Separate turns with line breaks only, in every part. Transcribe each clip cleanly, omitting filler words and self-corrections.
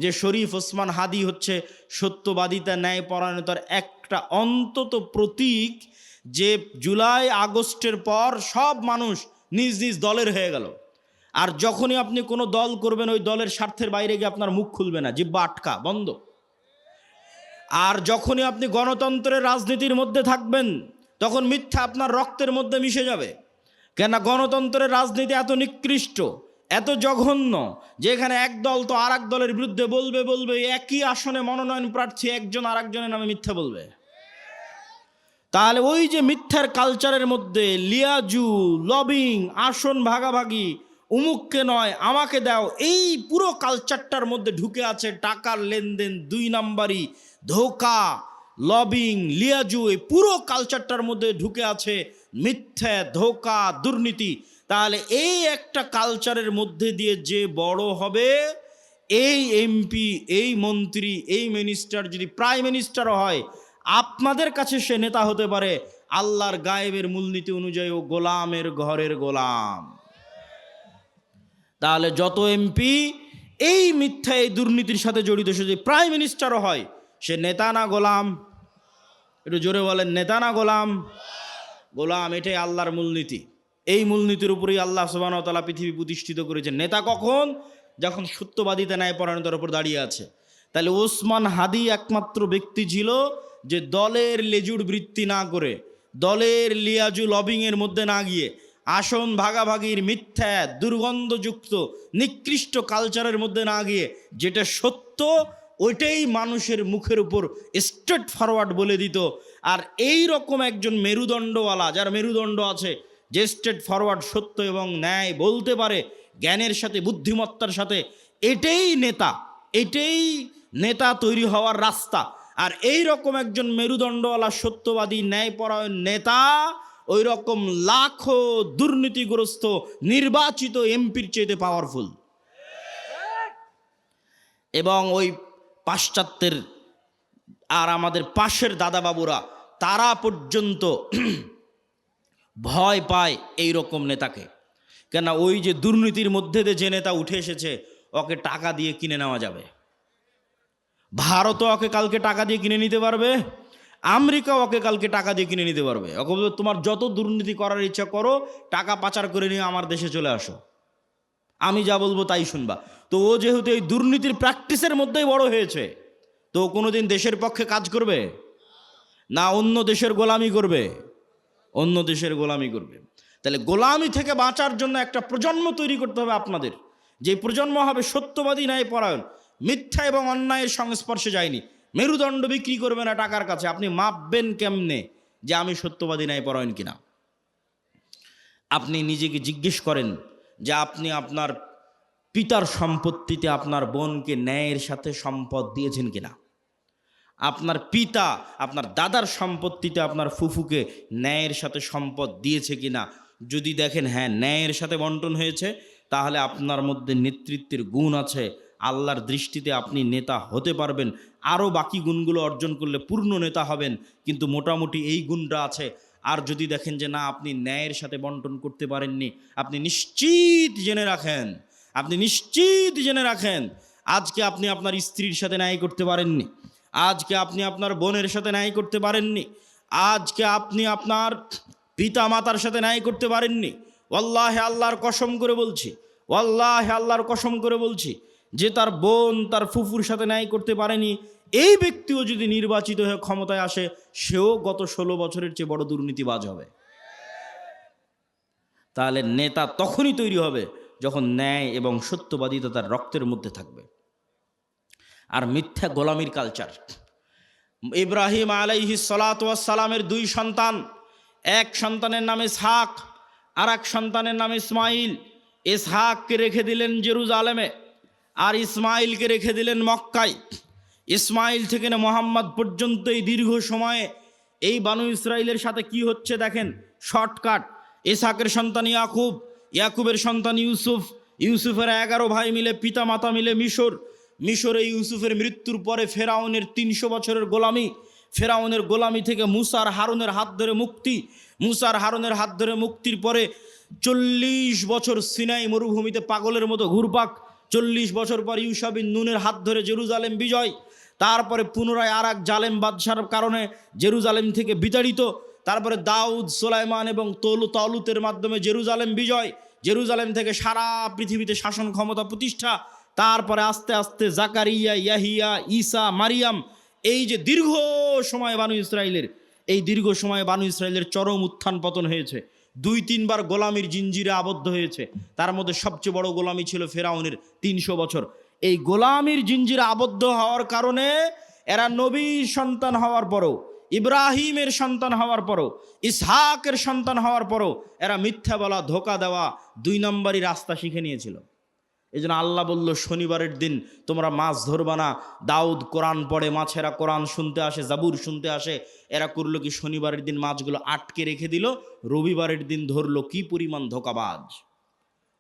যে শরীফ ওসমান হাদি হচ্ছে সত্যবাদিতা, ন্যায়পরায়ণতার একটা অন্তত প্রতীক, যে জুলাই আগস্টের পর সব মানুষ নিজ নিজ দলের হয়ে গেল। আর যখনই আপনি কোনো দল করবেন, ওই দলের স্বার্থের বাইরে গিয়ে আপনার মুখ খুলবে না, জিহ্বা আটকা, বন্ধ। আর যখনই আপনি গণতন্ত্রের রাজনীতির মধ্যে থাকবেন, তখন মিথ্যা আপনার রক্তের মধ্যে মিশে যাবে। কেন গণতন্ত্রের রাজনীতি এত নিকৃষ্ট, এত জঘন্য, যেখানে এক দল তো আর এক দলের বিরুদ্ধে বলবে, একই আসনে মনোনয়ন প্রার্থী একজন আর একজনের নামে মিথ্যা বলবে। তাহলে ওই যে মিথ্যার কালচারের মধ্যে লিয়াজু, লবিং, আসন ভাগাভাগি, উমুককে নয় আমাকে দাও, এই পুরো কালচারটার মধ্যে ঢুকে আছে টাকার লেনদেন, 2 নাম্বারি, ধোঁকা, লবিং, লিয়াজু, এই পুরো কালচারটার মধ্যে ঢুকে আছে মিথ্যা, ধোঁকা, দুর্নীতি। তাহলে এই একটা কালচারের মধ্যে দিয়ে যে বড় হবে, এই এমপি, এই মন্ত্রী, এই মিনিস্টার যদি প্রাইম মিনিস্টারও হয়, আপনাদের কাছে সে নেতা হতে পারে, আল্লাহর গায়েবের মূলনীতি অনুযায়ী ও গোলামের ঘরের গোলাম। তাহলে যত এমপি এই মিথ্যা, এই দুর্নীতির সাথে জড়িত, সে যদি প্রাইম মিনিস্টারও হয়, সে নেতা না গোলাম? একটু জোরে বলেন, নেতা না গোলাম? গোলাম। এটাই আল্লাহর মূলনীতি। এই মূলনীতির উপরেই আল্লাহ সুবহানাহু ওয়া তাআলা পৃথিবী প্রতিষ্ঠিত করেছেন। নেতা কখন? যখন সত্যবাদিতা, ন্যায়পরায়ণতার উপর দাঁড়িয়ে আছে। তাহলে ওসমান হাদি একমাত্র ব্যক্তি ছিল যে দলের লেজুড় বৃত্তি না করে, দলের লিয়াজু লবিংয়ের মধ্যে না গিয়ে, আসন ভাগাভাগির মিথ্যা, দুর্গন্ধযুক্ত, নিকৃষ্ট কালচারের মধ্যে না গিয়ে, যেটা সত্য ওইটাই মানুষের মুখের উপর স্ট্রেট ফরওয়ার্ড বলে দিত। আর এই রকম একজন মেরুদণ্ডওয়ালা, যার মেরুদণ্ড আছে, যে স্ট্রেট ফরওয়ার্ড সত্য এবং ন্যায় বলতে পারে জ্ঞানের সাথে, বুদ্ধিমত্তার সাথে, এটাই নেতা, এটাই নেতা তৈরি হওয়ার রাস্তা। আর এই রকম একজন মেরুদণ্ডওয়ালা, সত্যবাদী, ন্যায়পরায়ণ নেতা ওই রকম লাখো দুর্নীতিগ্রস্ত নির্বাচিত এমপির চেয়ে পাওয়ারফুল। এবং ওই পাশ্চাত্যের আর আমাদের পাশের দাদাবাবুরা, তারা পর্যন্ত ভয় পায় এই রকম নেতাকে। কেন? ওই যে দুর্নীতির মধ্যে দিয়ে যে নেতা উঠে এসেছে, ওকে টাকা দিয়ে কিনে নেওয়া যাবে। ভারতও ওকে কালকে টাকা দিয়ে কিনে নিতে পারবে, আমেরিকা ওকে কালকে টাকা দিয়ে কিনে নিতে পারবে। ওকে বলবে তোমার যত দুর্নীতি করার ইচ্ছা করো, টাকা পাচার করে নিয়ে আমার দেশে চলে আসো, আমি যা বলবো তাই শুনবা। তো ও যেহেতু এই দুর্নীতির প্র্যাকটিসের মধ্যেই বড় হয়েছে, তো কোনোদিন দেশের পক্ষে কাজ করবে না, অন্য দেশের গোলামি করবে, অন্য দেশের গোলামি করবে। তাহলে গোলামি থেকে বাঁচার জন্য একটা প্রজন্ম তৈরি করতে হবে আপনাদের, যে প্রজন্ম হবে সত্যবাদী, ন্যায়পরায়ণ, মিথ্যা এবং অন্যায়ের সংস্পর্শে যায়নি, মেরুদণ্ড বিক্রি করবে না টাকার কাছে। আপনি মাপবেন কেমনে যে আমি সত্যবাদী, ন্যায়পরায়ণ কিনা? আপনি নিজেকে জিজ্ঞেস করেন যে আপনি আপনার পিতার সম্পত্তিতে আপনার বোনকে ন্যায়ের সাথে সম্পদ দিয়েছেন কিনা? আপনার পিতা আপনার দাদার সম্পত্তিতে আপনার ফুফুকে ন্যায়ের সাথে সম্পদ দিয়েছে কিনা? যদি দেখেন হ্যাঁ, ন্যায়ের সাথে বন্টন হয়েছে, তাহলে আপনার মধ্যে নেতৃত্বের গুণ আছে, আল্লাহর দৃষ্টিতে আপনি নেতা হতে পারবেন। আরও বাকি গুণগুলো অর্জন করলে পূর্ণ নেতা হবেন, কিন্তু মোটামুটি এই গুণটা আছে। আর যদি দেখেন যে না, আপনি ন্যায়ের সাথে বন্টন করতে পারেননি, আপনি নিশ্চিত জেনে রাখেন, আপনি নিশ্চিত জেনে রাখেন, আজকে আপনি আপনার স্ত্রীর সাথে ন্যায় করতে পারেননি, আজকে আপনি আপনার বোনের সাথে ন্যায় করতে পারেননি, আজকে আপনি আপনার পিতা মাতার সাথে ন্যায় করতে পারেননি। ওয়াল্লাহি, আল্লাহর কসম করে বলছি, ওয়াল্লাহি আল্লাহর কসম করে বলছি, যে তার বোন তার ফুফুর সাথে ন্যায় করতে পারেনি, এই ব্যক্তিও যদি নির্বাচিত হয়ে ক্ষমতায় আসে, সেও গত 16 বছরের চেয়ে বড় দুর্নীতিবাজ হবে। তাহলে নেতা তখনই তৈরি হবে যখন ন্যায় এবং সত্যবাদিতা তার রক্তের মধ্যে থাকবে। আর মিথ্যা গোলামির কালচার। ইব্রাহিম আলাইহিস সালাতু ওয়াস সালামের 2 সন্তান, এক সন্তানের নাম ইসহাক, আর এক সন্তানের নাম ইসমাইল। ইসহাককে রেখে দিলেন জেরুজালেমে, আর ইসমাইলকে রেখে দিলেন মক্কায়। ইসমাইল থেকে না মোহাম্মদ পর্যন্ত এই দীর্ঘ সময়ে এই বানু ইসরাইলের সাথে কি হচ্ছে দেখেন, শর্টকাট। ইসহাকের সন্তান ইয়াকুব, ইয়াকুবের সন্তান ইউসুফ, ইউসুফের 11 ভাই মিলে পিতা মাতা মিলে মিশরে ইউসুফের মৃত্যুর পরে ফেরাউনের 300 বছরের গোলামি, ফেরাউনের গোলামি থেকে মুসার হারুনের হাত ধরে মুক্তি, মুসার হারুনের হাত ধরে মুক্তির পরে 40 বছর সিনাই মরুভূমিতে পাগলের মতো ঘুরপাক, 40 বছর পর ইউশা বিন নুনের হাত ধরে জেরুজালেম বিজয়, তারপরে পুনরায় আর এক জালেম বাদশার কারণে জেরুজালেম থেকে বিতাড়িত, তারপরে দাউদ, সুলাইমান এবং তালুতের মাধ্যমে জেরুজালেম বিজয়, জেরুজালেম থেকে সারা পৃথিবীতে শাসন ক্ষমতা প্রতিষ্ঠা, তারপরে আস্তে আস্তে জাকারিয়া, ইয়াহিয়া, ঈসা, মারিয়াম, এই যে দীর্ঘ সময় বানু ইসরায়েলের, এই দীর্ঘ সময়ে বানু ইসরায়েলের চরম উত্থান পতন হয়েছে। 2-3 বার গোলামির জিঞ্জিরে আবদ্ধ হয়েছে। তার মধ্যে সবচেয়ে বড় গোলামি ছিল ফেরাউনের 300 বছর। এই গোলামির জিঞ্জিরে আবদ্ধ হওয়ার কারণে এরা নবীর সন্তান হওয়ার পরও, ইব্রাহিমের সন্তান হওয়ার পরও, ইসহাকের সন্তান হওয়ার পরও এরা মিথ্যা বলা, ধোকা দেওয়া, 2 নম্বরই রাস্তা শিখে নিয়েছিল। এই জন্য আল্লাহ বলল, শনিবারের দিন তোমরা মাছ ধরবা না। দাউদ কোরআন পড়ে, মাছেরা কোরআন শুনতে আসে, জাবুর শুনতে আসে। এরা করলো কি, শনিবারের দিন মাছগুলো আটকে রেখে দিল, রবিবারের দিন ধরলো। কি পরিমাণ ধোকাবাজ!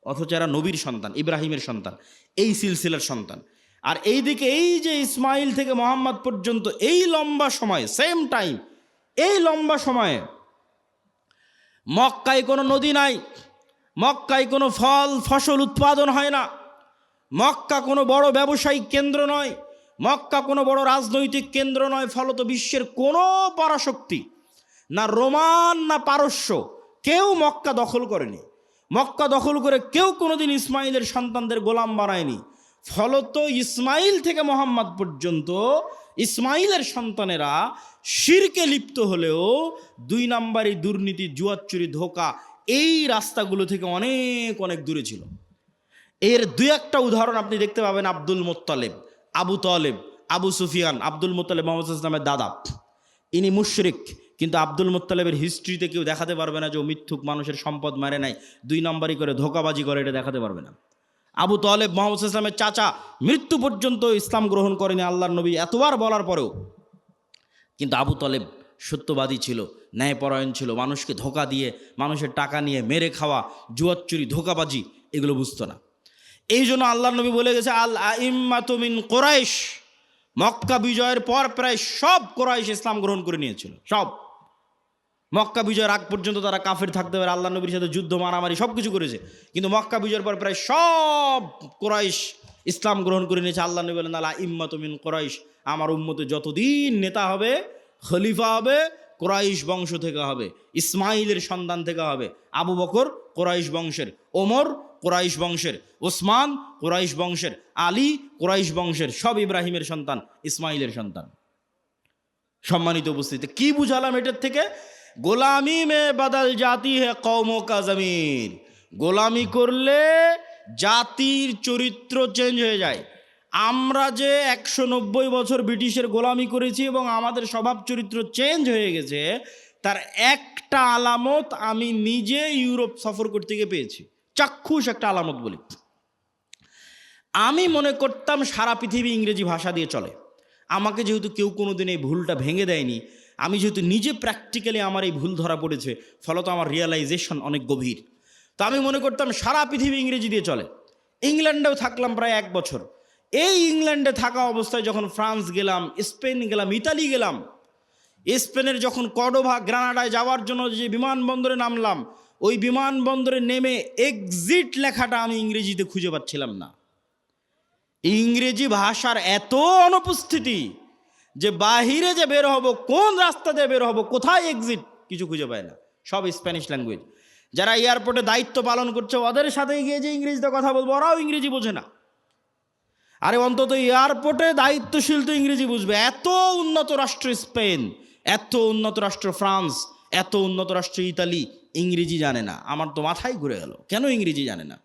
অথচ এরা নবীর সন্তান, ইব্রাহিমের সন্তান, এই সিলসিলার সন্তান। আর এইদিকে এই যে ইসমাইল থেকে মোহাম্মদ পর্যন্ত এই লম্বা সময়, সেম টাইম, এই লম্বা সময়ে মক্কায় কোনো নদী নাই, মক্কায় কোনো ফল ফসল উৎপাদন হয় না, মক্কা কোনো বড় ব্যবসায়িক কেন্দ্র নয়, মক্কা কোনো বড় রাজনৈতিক কেন্দ্র নয়। ফলত বিশ্বের কোনো পরাশক্তি, না রোমান না পারস্য, কেউ মক্কা দখল করেনি। মক্কা দখল করে কেউ কোনোদিন ইসমাইলের সন্তানদের গোলাম বানায়নি। ফলত ইসমাইল থেকে মোহাম্মদ পর্যন্ত ইসমাইলের সন্তানেরা শিরকে লিপ্ত হলেও 2 নম্বরই দুর্নীতি, জুয়াচুরি, ধোকা, এই রাস্তাগুলো থেকে অনেক অনেক দূরে ছিল। এর 2-1টা উদাহরণ আপনি দেখতে পাবেন। আব্দুল মোত্তালেব, আবু তালেব, আবু সুফিয়ান। আব্দুল মোত্তালেব মুহাম্মদ সাল্লাল্লাহু আলাইহি ওয়াসাল্লামের দাদা, ইনি মুশরিক, কিন্তু আব্দুল মোত্তালেবের হিস্ট্রিতে কেউ দেখাতে পারবে না যে ও মিথ্যুক, মানুষের সম্পদ মারে নাই, 2 নম্বরই করে ধোকাবাজি করে, এটা দেখাতে পারবে না। আবু তালেব মুহাম্মদ সাল্লাল্লাহু আলাইহি ওয়াসাল্লামের চাচা, মৃত্যু পর্যন্ত ইসলাম গ্রহণ করেনি আল্লাহর নবী এতবার বলার পরেও। কিন্তু আবু তালেব সত্যবাদী ছিল, ন্যায়পরায়ণ ছিল, মানুষকে ধোকা দিয়ে, মানুষের টাকা নিয়ে মেরে খাওয়া, জুয়াচুরি, ধোকাবাজি, এগুলো বুঝতো না। এই জন্য আল্লাহর নবী বলে গেছে, আল আইম্মাতু মিন কুরাইশ। মক্কা বিজয়ের পর প্রায় সব কুরাইশ ইসলাম গ্রহণ করে নিয়েছিল। সব মক্কা বিজয়ের আগ পর্যন্ত তারা কাফের থাকতে পারে, আল্লাহ নবীর সাথে যুদ্ধ, মারামারি সব কিছু করেছে, কিন্তু মক্কা বিজয়ের পর প্রায় সব কুরাইশ ইসলাম গ্রহণ করে নিয়েছে। আল্লাহ নবী বলেন, আল আইম্মাতু মিন কুরাইশ, আমার উম্মতে যতদিন নেতা হবে, খলিফা হবে, কুরাইশ বংশ থেকে হবে, ইসমাইলের সন্তান থেকে হবে। আবু বকর কুরাইশ বংশের, ওমর কুরাইশ বংশের, ওসমান কুরাইশ বংশের, আলী কুরাইশ বংশের, সব ইব্রাহিমের সন্তান, ইসমাইলের সন্তান। সম্মানিত উপস্থিতি, কি বুঝালাম এটার থেকে? গোলামি মে বদল জাতি হে কওমো কা জমির। গোলামি করলে জাতির চরিত্র চেঞ্জ হয়ে যায়। আমরা যে 190 বছর ব্রিটিশের গোলামি করেছি এবং আমাদের স্বভাব চরিত্র চেঞ্জ হয়ে গেছে, তার একটা আলামত আমি নিজে ইউরোপ সফর করতে গিয়ে পেয়েছি। চাক্ষুষ একটা আলামত বলি। আমি মনে করতাম সারা পৃথিবী ইংরেজি ভাষা দিয়ে চলে। আমাকে যেহেতু কেউ কোনোদিন এই ভুলটা ভেঙে দেয়নি, আমি যেহেতু নিজে প্র্যাকটিক্যালি আমার এই ভুল ধরা পড়েছে, ফলত আমার রিয়েলাইজেশন অনেক গভীর। তো আমি মনে করতাম সারা পৃথিবী ইংরেজি দিয়ে চলে। ইংল্যান্ডেও থাকলাম প্রায় 1 বছর। এই ইংল্যান্ডে থাকা অবস্থায় যখন ফ্রান্স গেলাম, স্পেন গেলাম, ইতালি গেলাম, স্পেনের যখন কর্ডোভা, গ্রানাডায় যাওয়ার জন্য যে বিমানবন্দরে নামলাম, ওই বিমানবন্দরে নেমে এক্সিট লেখাটা আমি ইংরেজিতে খুঁজে পাচ্ছিলাম না। ইংরেজি ভাষার এত অনুপস্থিতি যে বাহিরে যে বের হব, কোন রাস্তা দিয়ে বের হব, কোথায় এক্সিট, কিছু খুঁজে পায় না। সব স্প্যানিশ ল্যাঙ্গুয়েজ। যারা এয়ারপোর্টে দায়িত্ব পালন করছে, ওদের সাথে গিয়ে যে ইংরেজিতে কথা বলবো, ওরাও ইংরেজি বোঝে না। আরে অন্তত এয়ারপোর্টে দায়িত্বশীল তো ইংরেজি বুঝবে। এত উন্নত রাষ্ট্র স্পেন, এত উন্নত রাষ্ট্র ফ্রান্স, এত উন্নত রাষ্ট্র ইতালি, ইংরেজি জানে না। আমার তো মাথায় ঘুরে গেল, কেন ইংরেজি জানে না?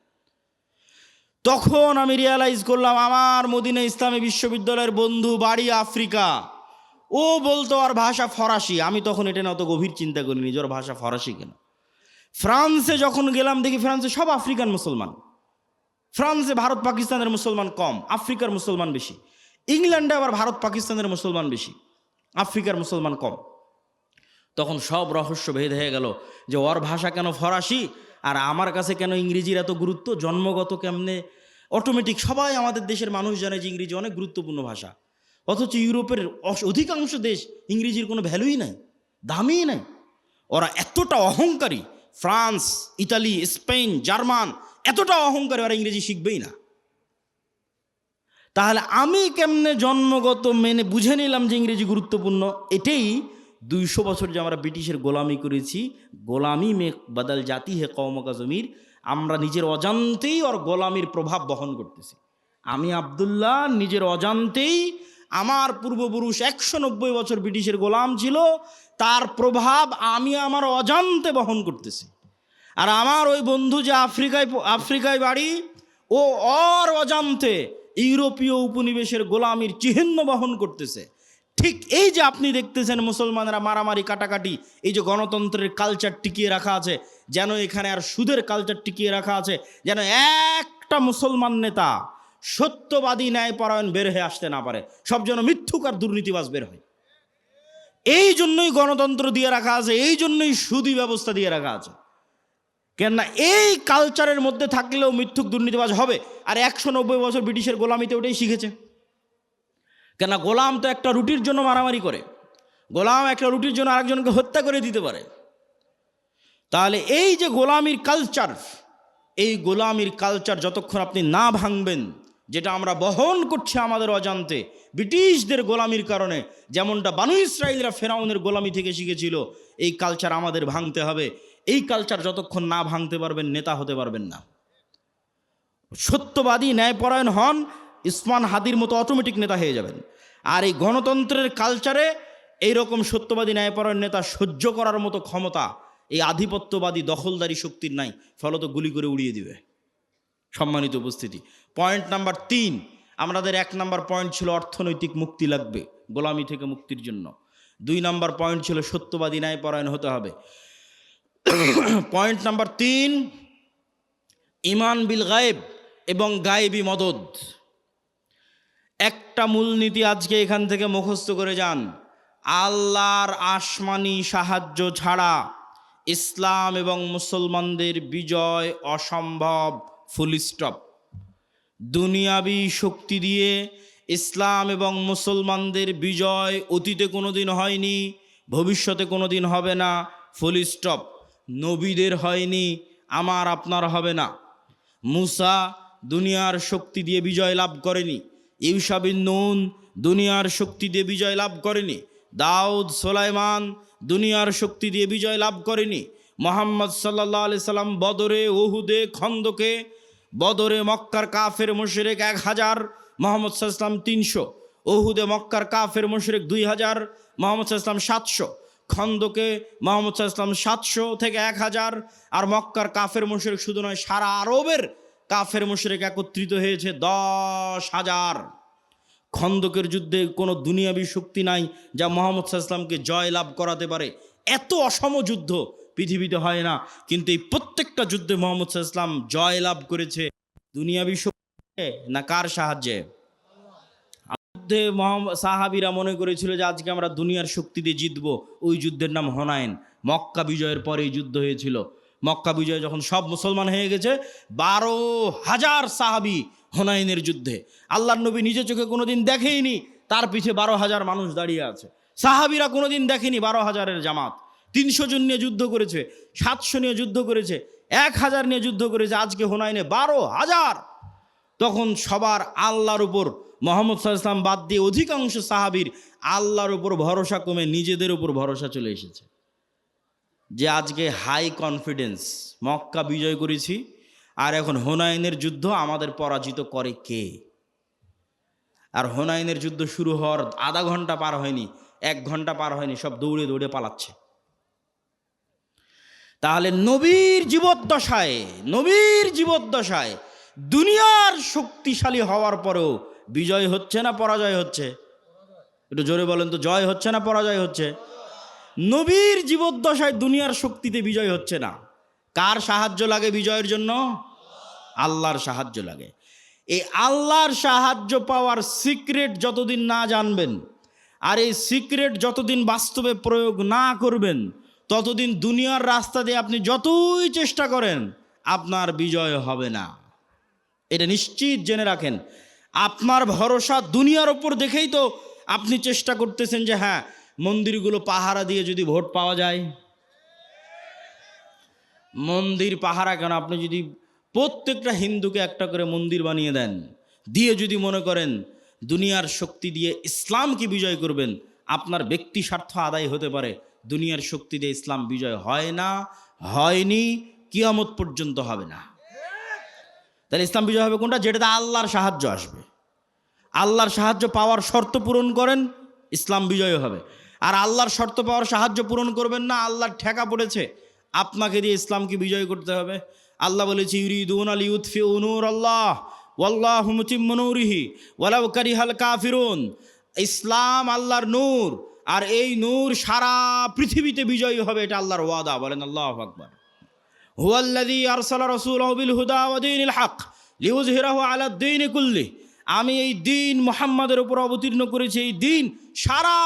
তখন আমি রিয়ালাইজ করলাম, আমার মদিনা ইসলামী বিশ্ববিদ্যালয়ের বন্ধু, বাড়ি আফ্রিকা, ও বলতো আর ভাষা ফরাসি। আমি তখন এটা না অত গভীর চিন্তা করিনি যে ওর ভাষা ফরাসি কেন। ফ্রান্সে যখন গেলাম দেখি ফ্রান্সে সব আফ্রিকান মুসলমান। ফ্রান্সে ভারত পাকিস্তানের মুসলমান কম, আফ্রিকার মুসলমান বেশি। ইংল্যান্ডে আবার ভারত পাকিস্তানের মুসলমান বেশি, আফ্রিকার মুসলমান কম। তখন সব রহস্য ভেদ হয়ে গেল যে ওর ভাষা কেন ফরাসি আর আমার কাছে কেন ইংরেজির এত গুরুত্ব। জন্মগত কেমনে অটোমেটিক সবাই আমাদের দেশের মানুষ জানে যে ইংরেজি অনেক গুরুত্বপূর্ণ ভাষা, অথচ ইউরোপের অধিকাংশ দেশ ইংরেজির কোনো ভ্যালুই নাই, দামই নাই। ওরা এতটা অহংকারী, ফ্রান্স, ইতালি, স্পেন, জার্মান এতটা অহংকারী, ওরা ইংরেজি শিখবেই না। তাহলে আমি কেমনে জন্মগত মেনে বুঝে নিলাম যে ইংরেজি গুরুত্বপূর্ণ? এটাই 200 বছর যে আমরা ব্রিটিশের গোলামি করেছি, গোলামি মে বদল জাতি হে কওমকা জমির, আমরা নিজের অজান্তেই ওর গোলামির প্রভাব বহন করতেছি। আমি আব্দুল্লাহ নিজের অজান্তেই, আমার পূর্বপুরুষ 190 বছর ব্রিটিশের গোলাম ছিল, তার প্রভাব আমি আমার অজান্তে বহন করতেছি। আর আমার ওই বন্ধু যে আফ্রিকায় বাড়ি, ও ওর অজান্তে ইউরোপীয় উপনিবেশের গোলামির চিহ্ন বহন করতেছে। ঠিক এই যে আপনি দেখতেছেন মুসলমানরা মারামারি কাটাকাটি, এই যে গণতন্ত্রের কালচার টিকিয়ে রাখা আছে, যেন এখানে আর সুদের কালচার টিকিয়ে রাখা আছে, যেন একটা মুসলমান নেতা সত্যবাদী ন্যায়পরায়ণ বের হয়ে আসতে না পারে, সব যেন মিথ্যুক আর দুর্নীতিবাজ বের হয়। এই জন্যই গণতন্ত্র দিয়ে রাখা আছে, এই জন্যই সুদী ব্যবস্থা দিয়ে রাখা আছে। কেননা এই কালচারের মধ্যে থাকলেও মিথ্যুক দুর্নীতিবাজ হবে। আর 190 বছর ব্রিটিশের গোলামিতে ওটাই শিখেছে। কেননা গোলাম তো একটা রুটির জন্য মারামারি করে, গোলাম একটা রুটির জন্য আরেকজনকে হত্যা করে দিতে পারে। তাহলে এই যে গোলামির কালচার, এই গোলামির কালচার যতক্ষণ আপনি না ভাঙবেন, যেটা আমরা বহন করছি আমাদের অজান্তে ব্রিটিশদের গোলামির কারণে, যেমনটা বানু ইসরাইলরা ফেরাউনের গোলামি থেকে শিখেছিল, এই কালচার আমাদের ভাঙতে হবে। এই কালচার যতক্ষণ না ভাঙতে পারবেন, নেতা হতে পারবেন না। সত্যবাদী ন্যায়পরায়ণ হন, ইসমান হাদির মতো অটোমেটিক নেতা হয়ে যাবেন। আর এই গণতন্ত্রের কালচারে এইরকম সত্যবাদী ন্যায়পরায়ণ নেতা সহ্য করার মতো ক্ষমতা এই আধিপত্যবাদী দখলদারি শক্তির নাই, ফলত গুলি করে উড়িয়ে দিবে। সম্মানিত উপস্থিতি, পয়েন্ট নাম্বার 3, আমাদের 1 নাম্বার পয়েন্ট ছিল অর্থনৈতিক মুক্তি লাগবে গোলামি থেকে মুক্তির জন্য। 2 নাম্বার পয়েন্ট ছিল সত্যবাদী ন্যায়পরায়ণ হতে হবে। পয়েন্ট নাম্বার 3, ইমান বিল গায়েব এবং গায়েবী মদদ। একটা মূলনীতি আজকে এখান থেকে মুখস্থ করে যান: আল্লাহর আসমানি সাহায্য ছাড়া ইসলাম এবং মুসলমানদের বিজয় অসম্ভব, ফুল স্টপ। দুনিয়াবি শক্তি দিয়ে ইসলাম এবং মুসলমানদের বিজয় অতীতে কোনোদিন হয়নি, ভবিষ্যতে কোনোদিন হবে না, ফুল স্টপ। নবীদের হয়নি, আমার আপনার হবে না। মুসা দুনিয়ার শক্তি দিয়ে বিজয় লাভ করেনি, ইউশা বিন নুন দুনিয়ার শক্তি দিয়ে বিজয় লাভ করেনি, দাউদ সুলাইমান দুনিয়ার শক্তি দিয়ে বিজয় লাভ করেনি। মুহাম্মদ সাল্লাল্লাহু আলাইহি সাল্লাম বদরে, উহুদে, খন্দকে, বদরে মক্কার কাফের মুশরিক 1000, মুহাম্মদ সাল্লাল্লাহু আলাইহি সাল্লাম 300, উহুদে মক্কার কাফের মুশরিক 2000, মুহাম্মদ সাল্লাল্লাহু আলাইহি সাল্লাম 700, খন্দকে মুহাম্মদ সাল্লাল্লাহু আলাইহি সাল্লাম 700 থেকে 1000। আর মক্কার কাফের মুশরিক শুধু নয়, সারা আরবের কাফের মুশরিক একত্রিত হয়েছে 10,000। খন্দকের যুদ্ধে কোনো দুনিয়াবী শক্তি নাই যা মুহাম্মদ সাল্লাল্লাহু আলাইহি সাল্লামকে জয় লাভ করাতে পারে। এত অসম যুদ্ধ পৃথিবীতে হয় না, কিন্তু এই প্রত্যেকটা যুদ্ধে মুহাম্মদ সাল্লাল্লাহু আলাইহি সাল্লাম জয় লাভ করেছে দুনিয়াবী শক্তি না কার সাহায্যে? যুদ্ধে সাহাবীরা মনে করেছিল যে আজকে আমরা দুনিয়ার শক্তি দিয়ে জিতবো। ওই যুদ্ধের নাম হুনাইন। মক্কা বিজয়ের পরে এই যুদ্ধ হয়েছিল। মক্কা বিজয় যখন সব মুসলমান হয়ে গেছে, 12,000 সাহাবী হুনাইনের যুদ্ধে, আল্লাহর নবী নিজে চোখে কোনোদিন দেখেইনি, তার পিছে 12,000 মানুষ দাঁড়িয়ে আছে। সাহাবীরা কোনোদিন দেখেনি 12,000-এর জামাত। 300 জন নিয়ে যুদ্ধ করেছে, 700 নিয়ে যুদ্ধ করেছে, 1000 নিয়ে যুদ্ধ করেছে, আজকে হুনাইনে 12,000। তখন সবার আল্লাহর উপর, মুহাম্মদ সাল্লাল্লাহু আলাইহি ওয়াসাল্লাম বাদ দিয়ে অধিকাংশ সাহাবীর আল্লাহর উপর ভরসা কমে নিজেদের উপর ভরসা চলে এসেছে। যে আজকে হাই কনফিডেন্স, মক্কা বিজয় করেছি আর এখন হুনাইনের যুদ্ধ আমাদের পরাজিত করে কে? আর হুনাইনের যুদ্ধ শুরু হওয়ার আধা ঘন্টা পার হয়নি, 1 ঘন্টা পার হয়নি, সব দৌড়ে দৌড়ে পালাচ্ছে। তাহলে নবীর জীবদ্দশায় দুনিয়ার শক্তিশালী হওয়ার পরেও বিজয় হচ্ছে না পরাজয় হচ্ছে? একটু জোরে বলেন তো, জয় হচ্ছে না পরাজয় হচ্ছে? নবীর জীবদ্দশায় দুনিয়ার শক্তিতে বিজয় হচ্ছে না। কার সাহায্য লাগে বিজয়ের জন্য? আল্লাহর সাহায্য লাগে। এই আল্লাহর সাহায্য পাওয়ার সিক্রেট যতদিন না জানবেন, আর এই সিক্রেট যতদিন বাস্তবে প্রয়োগ না করবেন, ততদিন দুনিয়ার রাস্তা দিয়ে আপনি যতই চেষ্টা করেন আপনার বিজয় হবে না। এটা নিশ্চিত জেনে রাখেন। আপনার ভরসা দুনিয়ার ওপর দেখেই তো আপনি চেষ্টা করতেছেন যে হ্যাঁ, মন্দিরগুলো পাহারা দিয়ে যদি ভোট পাওয়া যায়। মন্দির পাহারা কেন? আপনি যদি প্রত্যেকটা হিন্দুকে একটা করে মন্দির বানিয়ে দেন, দিয়ে যদি মনে করেন দুনিয়ার শক্তি দিয়ে ইসলামকে বিজয় করবেন, আপনার ব্যক্তি স্বার্থ আদায় হতে পারে। দুনিয়ার শক্তি দিয়ে ইসলাম বিজয় হয় না, হয়নি, কিয়ামত পর্যন্ত হবে না। তাহলে ইসলাম বিজয় হবে কোনটা? যেটাতে আল্লাহর সাহায্য আসবে। আল্লাহর সাহায্য পাওয়ার শর্ত পূরণ করেন, ইসলাম বিজয় হবে। আর আল্লাহর শর্ত পাওয়ার সাহায্য পূরণ করবেন না, আল্লাহর ঠেকা পড়েছে, আপনাকে দিয়ে ইসলামকে বিজয় করতে হবে। আল্লাহ বলেছে ইউরিদুনা লিউতফিউ নূরাল্লাহ ওয়াল্লাহু মুতিম্মু নূরিহি ওয়ালাউ কারিহাল কাফিরুন। ইসলাম আল্লাহর নূর, আর এই নূর সারা পৃথিবীতে বিজয়ী হবে, এটা আল্লাহর ওয়াদা। বলেন আল্লাহু আকবার। হুয়াল্লাযী আরসালা রাসূলাহু বিল হুদা ওয়া দীনিল হক লিইয়ুযহিরাহু আলাদ দীনি কুল্লি। আমি এই দিন মুহাম্মাদের উপর অবতীর্ণ করেছি, এই দিন সারা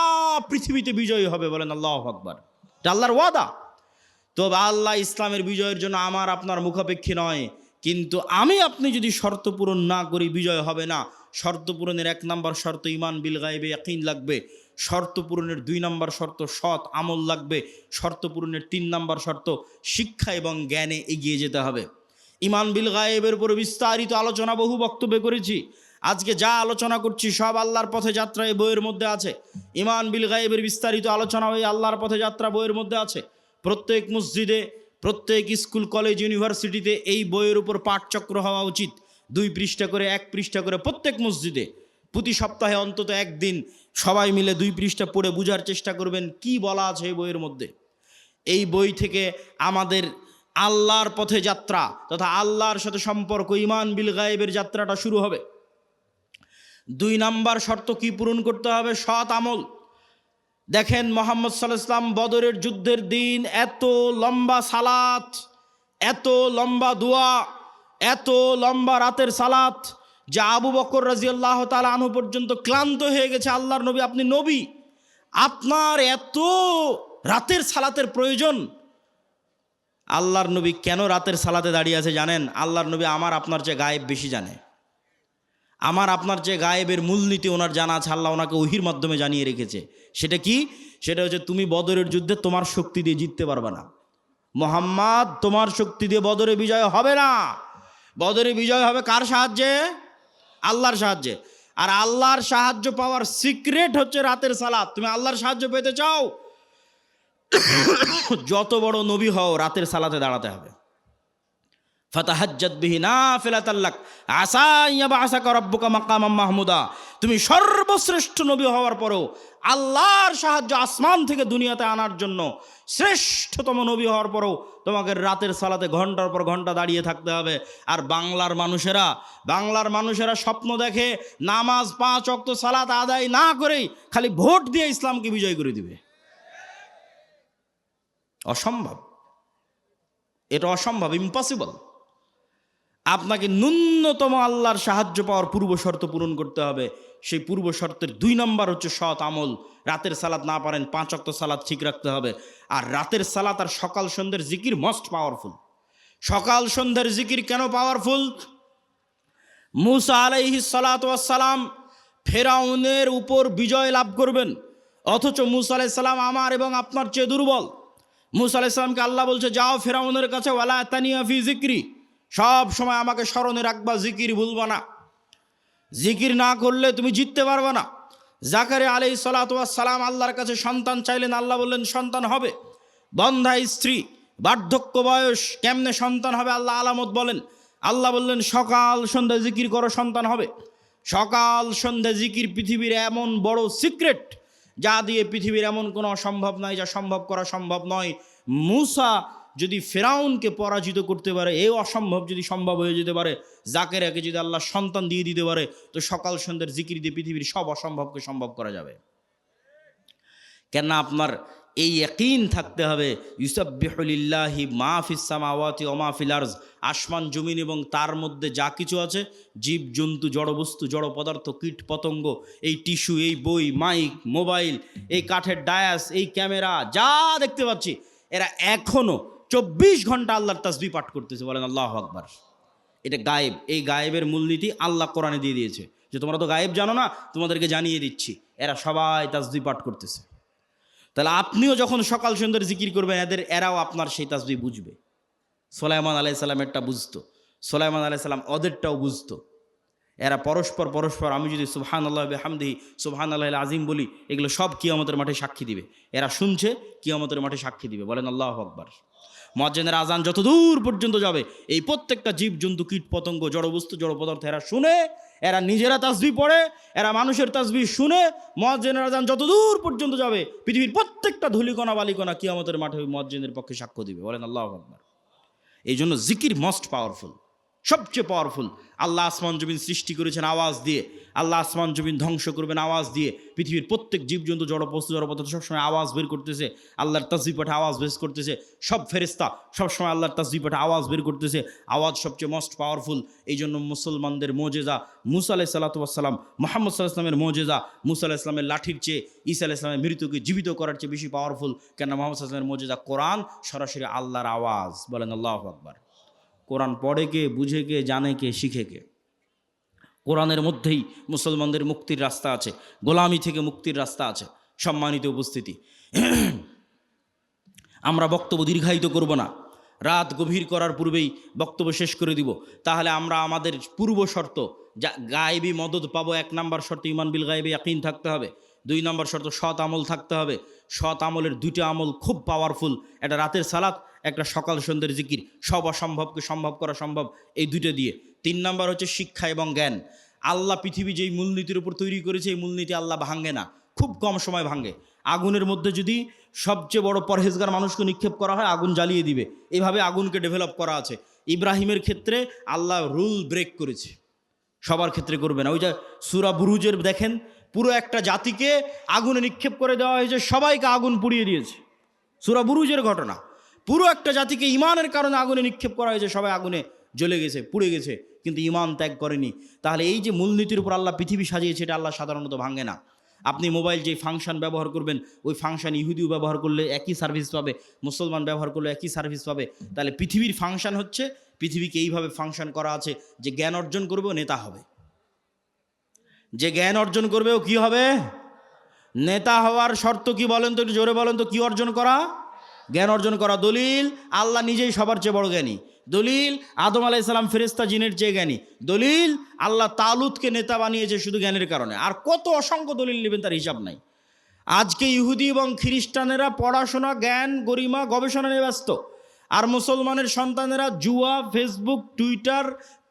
পৃথিবীতে বিজয়ী হবে। বলেন আল্লাহু আকবার। এটা আল্লাহর ওয়াদা। তো আল্লাহ ইসলামের বিজয়ের জন্য আমার আপনার মুখাপেক্ষী নয়, কিন্তু আমি আপনি যদি শর্ত পূরণ না করি বিজয় হবে না। শর্ত পূরণের 1 নম্বর শর্ত ঈমান বিল গায়বে ইয়াকিন লাগবে। শর্ত পূরণের 2 নম্বর শর্ত সৎ আমল লাগবে। শর্ত পূরণের 3 নম্বর শর্ত শিক্ষা এবং জ্ঞানে এগিয়ে যেতে হবে। ঈমান বিল গায়বের উপর বিস্তারিত আলোচনা বহু বক্তব্যে করেছি। আজকে যা আলোচনা করছি সব আল্লাহর পথে যাত্রা এই বইয়ের মধ্যে আছে। ঈমান বিল গায়বের বিস্তারিত আলোচনা ওই আল্লাহর পথে যাত্রা বইয়ের মধ্যে আছে। প্রত্যেক মসজিদে, প্রত্যেক স্কুল কলেজ ইউনিভার্সিটিতে এই বইয়ের উপর পাঠচক্র হওয়া উচিত। 2 পৃষ্ঠা করে, 1 পৃষ্ঠা করে প্রত্যেক মসজিদে প্রতি সপ্তাহে অন্তত একদিন সবাই মিলে 2 পৃষ্ঠা পড়ে বোঝার চেষ্টা করবেন কি বলা আছে এই বইয়ের মধ্যে। এই বই থেকে আমাদের আল্লাহর পথে যাত্রা তথা আল্লাহর সাথে সম্পর্ক ঈমান বিল গায়বের যাত্রাটা শুরু হবে। 2 নম্বর শর্ত কি পূরণ করতে হবে? সৎ আমল। দেখেন মুহাম্মদ সাল্লাল্লাহু আলাইহি ওয়াসাল্লাম বদরের যুদ্ধের দিন এত লম্বা সালাত, এত লম্বা দোয়া, এত লম্বা রাতের সালাত যে আবু বকর রাদিয়াল্লাহু তাআলা আনহু পর্যন্ত ক্লান্ত হয়ে গেছে। আল্লাহর নবী, আপনি নবী, আপনার এত রাতের সালাতের প্রয়োজন? আল্লাহর নবী কেন রাতের সালাতে দাঁড়িয়ে আছে জানেন? আল্লাহর নবী আমার আপনার চেয়ে গায়েব বেশি জানে। আমার আপনার যে গায়েবের মূলনীতি ওনার জানা আছে, আল্লাহ ওনাকে ওহির মাধ্যমে জানিয়ে রেখেছে। সেটা কি? সেটা হচ্ছে তুমি বদরের যুদ্ধে তোমার শক্তি দিয়ে জিততে পারবে না। মুহাম্মদ, তোমার শক্তি দিয়ে বদরে বিজয় হবে না। বদরে বিজয় হবে কার সাহায্যে? আল্লাহর সাহায্যে। আর আল্লাহর সাহায্য পাওয়ার সিক্রেট হচ্ছে রাতের সালাত। তুমি আল্লাহর সাহায্য পেতে চাও, যত বড় নবী হও রাতের সালাতে দাঁড়াতে হবে। ফাতাহাজ্জাত বিহি নাফিলাতাল লাক আসা ইয়াবআসাকা রাব্বুকা মাকামাম মাহমুদা। তুমি সর্বশ্রেষ্ঠ নবী হওয়ার পরেও আল্লাহর সাহায্য আসমান থেকে দুনিয়াতে আনার জন্য শ্রেষ্ঠতম নবী হওয়ার পরেও তোমাকে রাতের সালাতে ঘন্টার পর ঘন্টা দাঁড়িয়ে থাকতে হবে। আর বাংলার মানুষেরা স্বপ্ন দেখে নামাজ 5 ওয়াক্ত সালাত আদায় না করেই খালি ভোট দিয়ে ইসলামকে বিজয় করে দিবে। অসম্ভব, এটা অসম্ভব, ইম্পসিবল। আপনাকে ন্যূনতম আল্লাহর সাহায্য পাওয়ার পূর্ব শর্ত পূরণ করতে হবে। সেই পূর্ব শর্তের 2 নম্বর হচ্ছে সৎ আমল। রাতের সালাত না পারেন 5 ওয়াক্ত সালাত ঠিক রাখতে হবে। আর রাতের সালাত আর সকাল সন্ধ্যের জিকির মোস্ট পাওয়ারফুল। সকাল সন্ধ্যের জিকির কেন পাওয়ারফুল? মূসা আলাইহিস সালাতু ওয়াস সালাম ফেরাউনের উপর বিজয় লাভ করবেন, অথচ মূসা আলাইহিস সালাম আমার এবং আপনার চেয়ে দুর্বল। মূসা আলাইহিস সালামকে আল্লাহ বলছে, যাও ফেরাউনের কাছে, ওয়ালা তানিয়া ফি যিকরি, সব সময় আমাকে স্মরণে রাখবা, জিকির ভুলবা না। জিকির না করলে তুমি জিততে পারবে না। জাকারিয়া আলাইহিস সালাতু ওয়াস সালাম আল্লাহর কাছে সন্তান চাইলেন, আল্লাহ বললেন সন্তান হবে। বন্ধা স্ত্রী, বার্ধক্য বয়স, কেমনে সন্তান হবে? আল্লাহ আলামত বলেন। আল্লাহ বললেন সকাল সন্ধ্যা জিকির করো, সন্তান হবে। সকাল সন্ধ্যা জিকির পৃথিবীর এমন বড় সিক্রেট যা দিয়ে পৃথিবীর এমন কোনো অসম্ভব নাই, যা সম্ভব করা সম্ভব নয়। মূসা যদি ফেরাউনকে পরাজিত করতে পারে, এই অসম্ভব যদি সম্ভব হয়ে যেতে পারে, জাকেরিয়াকে যদি আল্লাহ সন্তান দিয়ে দিতে পারে, তো সকাল সন্ধ্যার জিকির দিয়ে পৃথিবীর সব অসম্ভবকে সম্ভব করা যাবে। কেন? আপনার এই ইয়াকিন থাকতে হবে, ইউসাব্বিহু লিল্লাহি মা ফিস সামাওয়াতি ওয়া মা ফিল আরজ, আসমান জমিন এবং তার মধ্যে যা কিছু আছে, জীব জন্তু, জড়বস্তু, জড় পদার্থ, কীট পতঙ্গ, এই টিস্যু, এই বই, মাইক, মোবাইল, এই কাঠের ডায়াস, এই ক্যামেরা, যা দেখতে পাচ্ছি, এরা এখনো 24 ঘন্টা আল্লাহর তাসবিহ পাঠ করতেছে। বলেন আল্লাহু আকবার। এটা গায়েব। এই গায়েবের মূলনীতি আল্লাহ কোরআনে দিয়ে দিয়েছে যে তোমরা তো গায়েব জানো না, তোমাদেরকে জানিয়ে দিচ্ছি। এরা সবাই তাসবিহ পাঠ করতেছে। তাহলে আপনিও যখন সকাল সন্ধ্যার জিকির করবেন, এরাও আপনার সেই তাসবিহ বুঝবে। সুলাইমান আলাইহিস সালামেরটা বুঝতো, সুলাইমান আলাইহিস সালাম ওদেরটাও বুঝতো। এরা পরস্পর পরস্পর, আমি যদি সুবহানাল্লাহ বিহামদিহি সুবহানাল্লাহিল আজিম বলি, এগুলো সব কিয়ামতের মাঠে সাক্ষী দিবে। এরা শুনছে, কিয়ামতের মাঠে সাক্ষী দিবে। বলেন আল্লাহু আকবার। মুয়াজ্জিনের আজান যত দূর পর্যন্ত যাবে, এই প্রত্যেকটা জীবজন্তু, কীট পতঙ্গ, জড়বস্তু, জড় পদার্থ এরা শুনে, এরা নিজেরা তাসবিহ পড়ে, এরা মানুষের তাসবিহ শুনে। মুয়াজ্জিনের আজান যত দূর পর্যন্ত যাবে, পৃথিবীর প্রত্যেকটা ধূলিকণা বালিকণা কিয়ামতের মাঠে ওই মুয়াজ্জিনের পক্ষে সাক্ষ্য দিবে। বলেন আল্লাহু আকবার। এই জন্য জিকির মোস্ট পাওয়ারফুল, সবচেয়ে পাওয়ারফুল। আল্লাহ আসমান জমিন সৃষ্টি করেছেন আওয়াজ দিয়ে, আল্লাহ আসমান জমিন ধ্বংস করবেন আওয়াজ দিয়ে। পৃথিবীর প্রত্যেক জীবজন্তু, জড়বস্তু, জড়পদার্থ সবসময় আওয়াজ বের করতেছে, আল্লাহর তাসবিহ পাঠে আওয়াজ বের করতেছে। সব ফেরেশতা সবসময় আল্লাহর তাসবিহ পাঠে আওয়াজ বের করতেছে। আওয়াজ সবচেয়ে মোস্ট পাওয়ারফুল। এই জন্য মুসলমানদের মোজেজা মুসা আলাইহিস সালাতু ওয়াস সালাম, মুহাম্মদ সাল্লাল্লাহু আলাইহি ওয়াসাল্লামের মোজেজা মুসা আলাইহিস সালামের লাঠির চেয়ে, ঈসা আলাইহিস সালামের মৃত্যুকে জীবিত করার চেয়ে বেশি পাওয়ারফুল। কেন? মুহাম্মদ সাল্লাল্লাহু আলাইহি ওয়াসাল্লামের মোজেজা কোরআন, সরাসরি আল্লাহর আওয়াজ। বলেন আল্লাহু আকবার। কোরআন পড়ে কে, বুঝে কে, জানে কে, শিখে কে? কোরআনের মধ্যেই মুসলমানদের মুক্তির রাস্তা আছে, গোলামি থেকে মুক্তির রাস্তা আছে। সম্মানিত উপস্থিতি, আমরা বক্তব্য দীর্ঘায়িত করব না, রাত গভীর করার পূর্বেই বক্তব্য শেষ করে দিব। তাহলে আমরা আমাদের পূর্ব শর্ত, যা গায়েবী মদদ পাবো, 1 নম্বর শর্ত ঈমান বিল গায়েবি ইয়াকিন থাকতে হবে। 2 নম্বর শর্ত সৎ আমল থাকতে হবে। সৎ আমলের 2টা আমল খুব পাওয়ারফুল, একটা রাতের সালাত, একটা সকাল সন্ধ্যের জিকির। সব অসম্ভবকে সম্ভব করা সম্ভব এই 2টা দিয়ে। 3 নম্বর হচ্ছে শিক্ষা এবং জ্ঞান। আল্লাহ পৃথিবী যেই মূলনীতির উপর তৈরি করেছে, এই মূলনীতি আল্লাহ ভাঙে না, খুব কম সময় ভাঙে। আগুনের মধ্যে যদি সবচেয়ে বড় পরহেজগার মানুষকে নিক্ষেপ করা হয়, আগুন জ্বালিয়ে দিবে। এইভাবে আগুনকে ডেভেলপ করা আছে। ইব্রাহিমের ক্ষেত্রে আল্লাহ রুল ব্রেক করেছে, সবার ক্ষেত্রে করবে না। ওই যে সূরা বুরুজের দেখেন, পুরো একটা জাতিকে আগুনে নিক্ষেপ করে দেওয়া হয়েছে, সবাইকে আগুন পুড়িয়ে দিয়েছে। সূরা বুরুজের ঘটনা, পুরো একটা জাতিকে ইমানের কারণে আগুনে নিক্ষেপ করা হয়েছে, সবাই আগুনে জ্বলে গেছে, পুড়ে গেছে, কিন্তু ইমান ত্যাগ করেনি। তাহলে এই যে মূলনীতির উপর আল্লাহ পৃথিবী সাজিয়েছে, এটা আল্লাহ সাধারণত ভাঙে না। আপনি মোবাইল যে ফাংশন ব্যবহার করবেন, ওই ফাংশন ইহুদিও ব্যবহার করলে একই সার্ভিস পাবে, মুসলমান ব্যবহার করলে একই সার্ভিস পাবে। তাহলে পৃথিবীর ফাংশন হচ্ছে, পৃথিবীকে এইভাবে ফাংশন করা আছে যে জ্ঞান অর্জন করবে ও নেতা হবে, যে জ্ঞান অর্জন করবে ও কী হবে? নেতা হওয়ার শর্ত কি বলেন তো, একটু জোরে বলেন তো, কি অর্জন করা? জ্ঞান অর্জন করা। দলিল, আল্লাহ নিজেই সবার চেয়ে বড় জ্ঞানী। দলিল, আদম আলাইহিস সালাম ফেরেশতা জিনের চেয়ে জ্ঞানী। দলিল, আল্লাহ তালুতকে নেতা বানিয়েছে শুধু জ্ঞানের কারণে। আর কত অসংখ্য দলিল নেবেন, তার হিসাব নাই। আজকে ইহুদি এবং খ্রিস্টানেরা পড়াশোনা, জ্ঞান, গরিমা, গবেষণা নিয়ে ব্যস্ত, আর মুসলমানের সন্তানেরা জুয়া, ফেসবুক, টুইটার,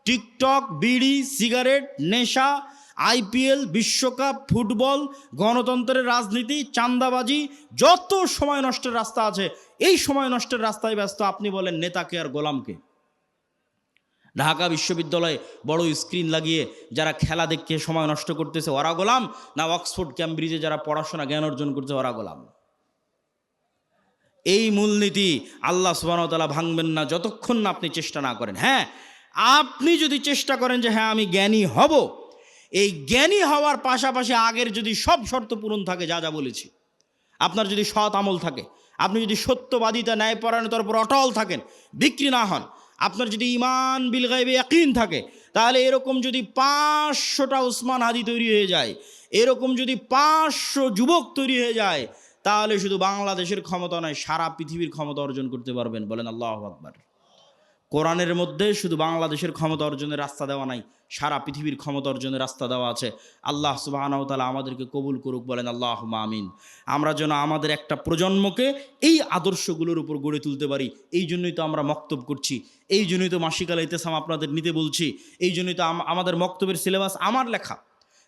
টিকটক, বিড়ি, সিগারেট, নেশা, আইপিএল, বিশ্বকাপ, ফুটবল, গণতন্ত্রের রাজনীতি, চাঁদাবাজি, যত সময় নষ্টের রাস্তা আছে, এই সময় নষ্টের রাস্তায় ব্যস্ত। আপনি বলেন নেতাকে আর গোলামকে? ঢাকা বিশ্ববিদ্যালয়ে বড় স্ক্রিন লাগিয়ে যারা খেলা দেখে সময় নষ্ট করতেছে, ওরা গোলাম? না অক্সফোর্ড ক্যামব্রিজে যারা পড়াশোনা জ্ঞান অর্জন করছে, ওরা গোলাম? এই মূলনীতি আল্লাহ সুবহানাহু ওয়া তাআলা ভাঙবেন না যতক্ষণ না আপনি চেষ্টা না করেন। হ্যাঁ, আপনি যদি চেষ্টা করেন যে হ্যাঁ আমি জ্ঞানী হব, এই জ্ঞানী হওয়ার পাশাপাশি আগের যদি সব শর্ত পূরণ থাকে, যা যা বলেছি, আপনার যদি সৎ আমল থাকে, আপনি যদি সত্যবাদিতা, ন্যায়পরায়ণতার উপর অটল থাকেন, বিক্রি না হন, আপনার যদি ঈমান বিল গায়বি ইয়াকিন থাকে, তাহলে এরকম যদি 500টা উসমান হাদি তৈরি হয়ে যায়, এরকম যদি 500 যুবক তৈরি হয়ে যায়, তাহলে শুধু বাংলাদেশের ক্ষমতা নয়, সারা পৃথিবীর ক্ষমতা অর্জন করতে পারবেন। বলেন আল্লাহু আকবার। কোরআনের মধ্যে শুধু বাংলাদেশের ক্ষমতা অর্জনের রাস্তা দেওয়া নাই, সারা পৃথিবীর ক্ষমতা অর্জনের রাস্তা দেওয়া আছে। আল্লাহ সুবহানাহু ওয়া তাআলা আমাদেরকে কবুল করুক। বলেন আল্লাহুম্মা আমিন। আমরা যেন আমাদের একটা প্রজন্মকে এই আদর্শগুলোর উপর গড়ে তুলতে পারি। এই জন্যই তো আমরা মক্তব করছি, এই জন্যই তো মাসিক আল ইতিসাম আপনাদের নিতে বলছি, এই জন্যই তো আমাদের মক্তবের সিলেবাস আমার লেখা,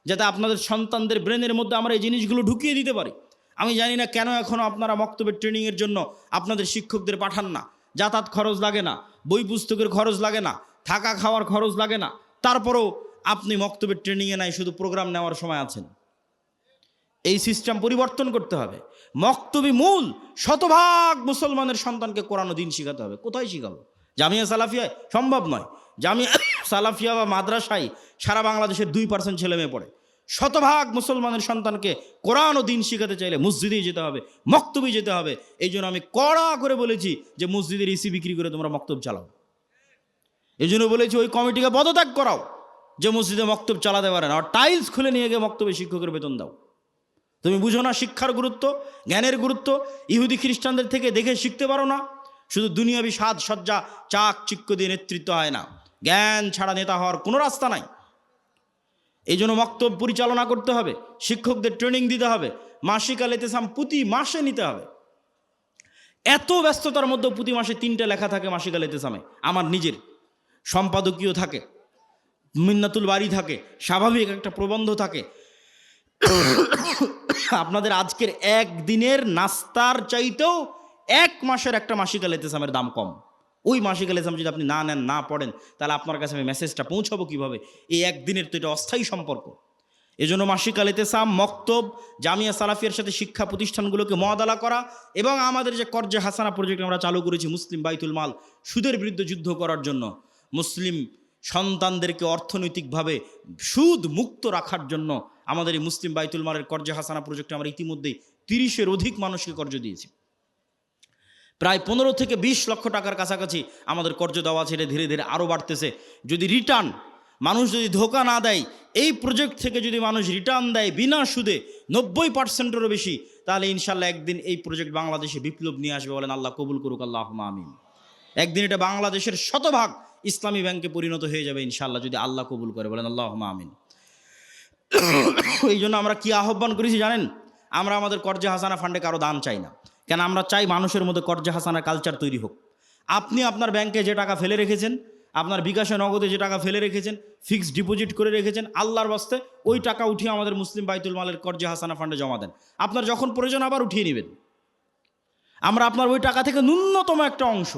যাতে আপনাদের সন্তানদের ব্রেনের মধ্যে আমরা এই জিনিসগুলো ঢুকিয়ে দিতে পারি। আমি জানি না কেন এখনও আপনারা মক্তবের ট্রেনিংয়ের জন্য আপনাদের শিক্ষকদের পাঠান না। যাতায়াত খরচ লাগে না, বই পুস্তকের খরচ লাগে না, থাকা খাওয়ার খরচ লাগে না, তারপরেও আপনি মক্তবের ট্রেনিংয়ে নাই, শুধু প্রোগ্রাম নেওয়ার সময় আছেন। এই সিস্টেম পরিবর্তন করতে হবে। মক্তবি মূল, শতভাগ মুসলমানের সন্তানকে কোরআন ও দ্বীন শিখাতে হবে। কোথায় শিখাবো? জামিয়া সালাফিয়ায়? সম্ভব নয়। জামিয়া সালাফিয়া বা মাদ্রাসায় সারা বাংলাদেশের 2% ছেলে মেয়ে পড়ে। শতভাগ মুসলমানের সন্তানকে কোরআন ও দ্বীন শিখাতে চাইলে মসজিদেই যেতে হবে, মক্তবে যেতে হবে। এই জন্য আমি কড়া করে বলেছি যে মসজিদের ইসি বিক্রি করে তোমরা মক্তব চালাও। এই জন্য বলেছি ওই কমিটিকে পদত্যাগ করাও যে মসজিদে মক্তব চালাতে পারে না, আর টাইলস খুলে নিয়ে গিয়ে মক্তবে শিক্ষকের বেতন দাও। তুমি বুঝো না শিক্ষার গুরুত্ব, জ্ঞানের গুরুত্ব? ইহুদি খ্রিস্টানদের থেকে দেখে শিখতে পারো না? শুধু দুনিয়াবি সাজ সজ্জা চাক চিক্য দিয়ে নেতৃত্ব হয় না। জ্ঞান ছাড়া নেতা হওয়ার কোনো রাস্তা নাই। এই জন্য মক্তব পরিচালনা করতে হবে, শিক্ষকদের ট্রেনিং দিতে হবে, মাসিক আল ইতিসাম প্রতি মাসে নিতে হবে। এত ব্যস্ততার মধ্যে প্রতি মাসে 3টা লেখা থাকে মাসিক আল ইতিসামে, আমার নিজের সম্পাদকীয় থাকে, মিন্নাতুল বাড়ি থাকে, স্বাভাবিক একটা প্রবন্ধ থাকে। আপনাদের আজকের একদিনের নাস্তার চাইতেও 1 মাসের একটা মাসিক আল ইতিসামের দাম কম। ওই মাসিক আল ইতিসাম যদি আপনি না নেন, না পড়েন, তাহলে আপনার কাছে আমি মেসেজটা পৌঁছাবো কিভাবে? এই একদিনের তো এটা অস্থায়ী সম্পর্ক। এজন্য মাসিক আল ইতিসাম, মক্তব, জামিয়া সালাফিয়ার সাথে শিক্ষা প্রতিষ্ঠানগুলোকে মুআদালা করা, এবং আমাদের যে কর্জে হাসানা প্রজেক্ট আমরা চালু করেছি মুসলিম বাইতুল মাল, সুদের বিরুদ্ধে যুদ্ধ করার জন্য, মুসলিম সন্তানদেরকে অর্থনৈতিকভাবে সুদ মুক্ত রাখার জন্য আমাদের এই মুসলিম বাইতুল মালের কর্জে হাসানা প্রজেক্টে আমরা ইতিমধ্যেই 30-এর অধিক মানুষকে কর্জ দিয়েছি। প্রায় 15 থেকে 20 লক্ষ টাকার কাছাকাছি আমাদের কর্জ দেওয়া আছে। এটা ধীরে ধীরে আরও বাড়তেছে। যদি রিটার্ন, মানুষ যদি ধোকা না দেয়, এই প্রজেক্ট থেকে যদি মানুষ রিটার্ন দেয় বিনা সুদে 90%-এরও বেশি, তাহলে ইনশাল্লাহ একদিন এই প্রজেক্ট বাংলাদেশে বিপ্লব নিয়ে আসবে। বলেন আল্লাহ কবুল করুক, আল্লাহুম্মা আমিন। একদিন এটা বাংলাদেশের শতভাগ ইসলামী ব্যাংকে পরিণত হয়ে যাবে ইনশাল্লাহ, যদি আল্লাহ কবুল করে। বলেন আল্লাহুম্মা আমিন। এই জন্য আমরা কি আহ্বান করেছি জানেন? আমরা আমাদের কর্জে হাসানা ফান্ডে কারো দান চাই না। কেন? আমরা চাই মানুষের মধ্যে কর্জে হাসানার কালচার তৈরি হোক। আপনি আপনার ব্যাংকে যে টাকা ফেলে রেখেছেন, আপনার বিকাশে নগদে যে টাকা ফেলে রেখেছেন, ফিক্সড ডিপোজিট করে রেখেছেন, আল্লাহর বাস্তে ওই টাকা উঠিয়ে আমাদের মুসলিম বাইতুল মালের কর্জে হাসানা ফান্ডে জমা দেন। আপনার যখন প্রয়োজন আবার উঠিয়ে নেবেন। আমরা আপনার ওই টাকা থেকে ন্যূনতম একটা অংশ,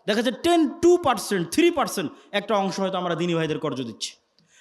দেখা যাচ্ছে 10-2%, 3% একটা অংশ হয়তো আমরা দিনী ভাইদের কর্জ দিচ্ছি।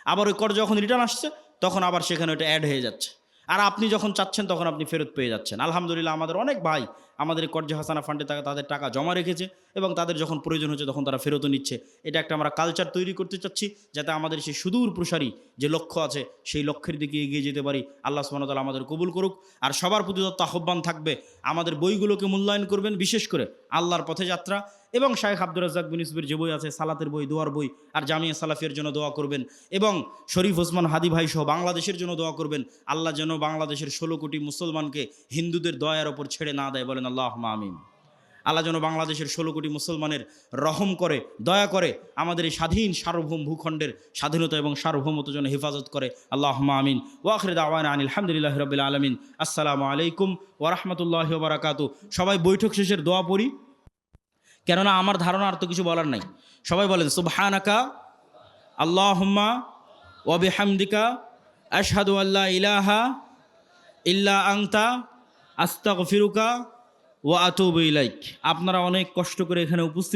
আবার ওই কর্জ যখন রিটার্ন আসছে তখন আবার সেখানে ওইটা অ্যাড হয়ে যাচ্ছে, আর আপনি যখন চাচ্ছেন তখন আপনি ফেরত পেয়ে যাচ্ছেন। আলহামদুলিল্লাহ, আমাদের অনেক ভাই আমাদের এই কর্জে হাসানা ফান্ডে তাদের টাকা জমা রেখেছে, এবং তাদের যখন প্রয়োজন হচ্ছে তখন তারা ফেরতও নিচ্ছে। এটা একটা আমরা কালচার তৈরি করতে চাচ্ছি, যাতে আমাদের সেই সুদূর প্রসারী যে লক্ষ্য আছে সেই লক্ষ্যের দিকে এগিয়ে যেতে পারি। আল্লাহ সুবহানাহু ওয়া তাআলা আমাদের কবুল করুক। আর সবার প্রতি তত্ত্ব আহ্বান থাকবে, আমাদের বইগুলোকে মূল্যায়ন করবেন, বিশেষ করে আল্লাহর পথে যাত্রা এবং শাইখ আব্দুর রাজ্জাক বিন ইউসুফের যে বই আছে, সালাতের বই, দোয়ার বই, আর জামিয়া সালাফিয়ার জন্য দোয়া করবেন, এবং শরীফ ওসমান হাদি ভাই সহ বাংলাদেশের জন্য দোয়া করবেন। আল্লাহ যেন বাংলাদেশের 16 কোটি মুসলমানকে হিন্দুদের দয়ার ওপর ছেড়ে না দেয়। বলেন আল্লাহুম্মা আমিন। আল্লাহ যেন বাংলাদেশের 16 কোটি মুসলমানের রহম করে, দয়া করে, আমাদের এই স্বাধীন সার্বভৌম ভূখণ্ডের স্বাধীনতা এবং সার্বভৌমত্ব যেন হেফাজত করে। আল্লাহুম্মা আমিন। ওয়া আখিরু দাওয়ানা আনিল হামদুলিল্লাহি রাব্বিল আলামিন। আসসালামু আলাইকুম ওয়া রাহমাতুল্লাহি ওয়া বারাকাতুহু। সবাই বৈঠক শেষের দোয়া পড়ি, কেননা আমার ধারণা আর তো কিছু বলার নাই। সবাই বলেন সুবহানাকা আল্লাহুম্মা ওয়া বিহামদিকা আশহাদু আল্লা ইলাহা ইল্লা আনতা আস্তাগফিরুকা ওয়া আতুবু ইলাইক। আপনারা অনেক কষ্ট করে এখানে উপস্থিত